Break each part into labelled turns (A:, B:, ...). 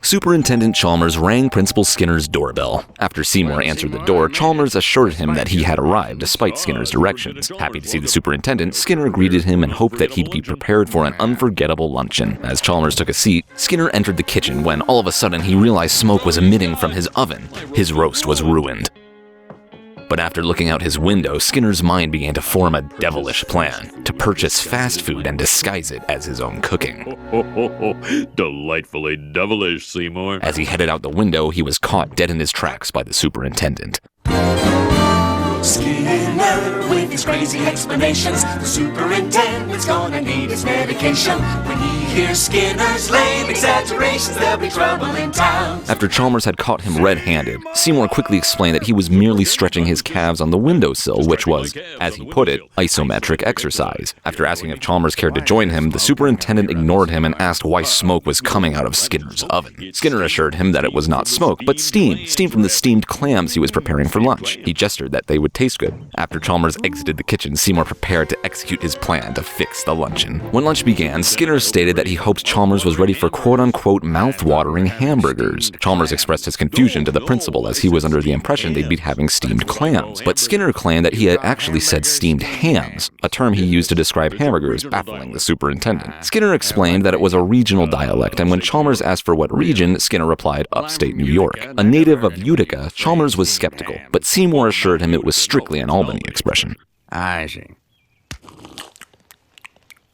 A: Superintendent Chalmers rang Principal Skinner's doorbell. After Seymour answered the door, Chalmers assured him that he had arrived despite Skinner's directions. Happy to see the superintendent, Skinner greeted him and hoped that he'd be prepared for an unforgettable luncheon. As Chalmers took a seat, Skinner entered the kitchen when all of a sudden he realized smoke was emitting from his oven. His roast was ruined. But after looking out his window, Skinner's mind began to form a devilish plan to purchase fast food and disguise it as his own cooking.
B: Delightfully devilish, Seymour.
A: As he headed out the window, he was caught dead in his tracks by the superintendent.
C: Skinner with his crazy explanations. The superintendent's gonna need his medication. When he hears Skinner's lame exaggerations, there'll be trouble in town.
A: After Chalmers had caught him red-handed, Seymour quickly explained that he was merely stretching his calves on the windowsill, which was, as he put it, isometric exercise. After asking if Chalmers cared to join him, the superintendent ignored him and asked why smoke was coming out of Skinner's oven. Skinner assured him that it was not smoke, but steam from the steamed clams he was preparing for lunch. He gestured that they would taste good. After Chalmers exited the kitchen, Seymour prepared to execute his plan to fix the luncheon. When lunch began, Skinner stated that he hoped Chalmers was ready for quote-unquote mouth-watering hamburgers. Chalmers expressed his confusion to the principal as he was under the impression they'd be having steamed clams, but Skinner claimed that he had actually said steamed hams, a term he used to describe hamburgers, baffling the superintendent. Skinner explained that it was a regional dialect, and when Chalmers asked for what region, Skinner replied, upstate New York. A native of Utica, Chalmers was skeptical, but Seymour assured him it was strictly an Albany expression.
D: I see.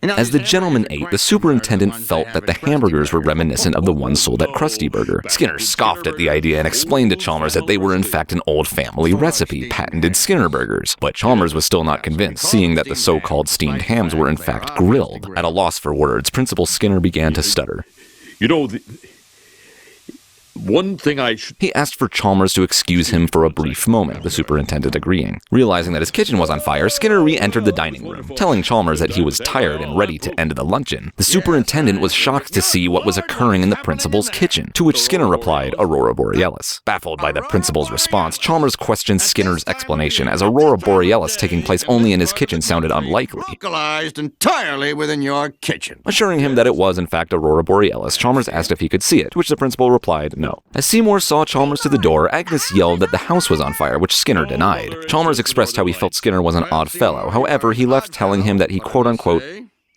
A: As the gentleman ate, the superintendent felt that the hamburgers were reminiscent of the ones sold at Krusty Burger. Skinner scoffed at the idea and explained to Chalmers that they were in fact an old family recipe, patented Skinner burgers. But Chalmers was still not convinced, seeing that the so-called steamed hams were in fact grilled. At a loss for words, Principal Skinner began to stutter.
B: You know, one thing
A: He asked for Chalmers to excuse him for a brief moment, the superintendent agreeing. Realizing that his kitchen was on fire, Skinner re-entered the dining room, telling Chalmers that he was tired and ready to end the luncheon. The superintendent was shocked to see what was occurring in the principal's kitchen, to which Skinner replied, Aurora Borealis. Baffled by the principal's response, Chalmers questioned Skinner's explanation, as Aurora Borealis taking place only in his kitchen sounded unlikely.
D: Localized entirely within your kitchen.
A: Assuring him that it was in fact Aurora Borealis, Chalmers asked if he could see it, to which the principal replied no. As Seymour saw Chalmers to the door, Agnes yelled that the house was on fire, which Skinner denied. Chalmers expressed how he felt Skinner was an odd fellow. However, he left telling him that he quote-unquote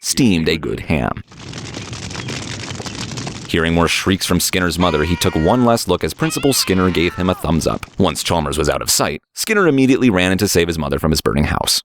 A: steamed a good ham. Hearing more shrieks from Skinner's mother, he took one last look as Principal Skinner gave him a thumbs up. Once Chalmers was out of sight, Skinner immediately ran in to save his mother from his burning house.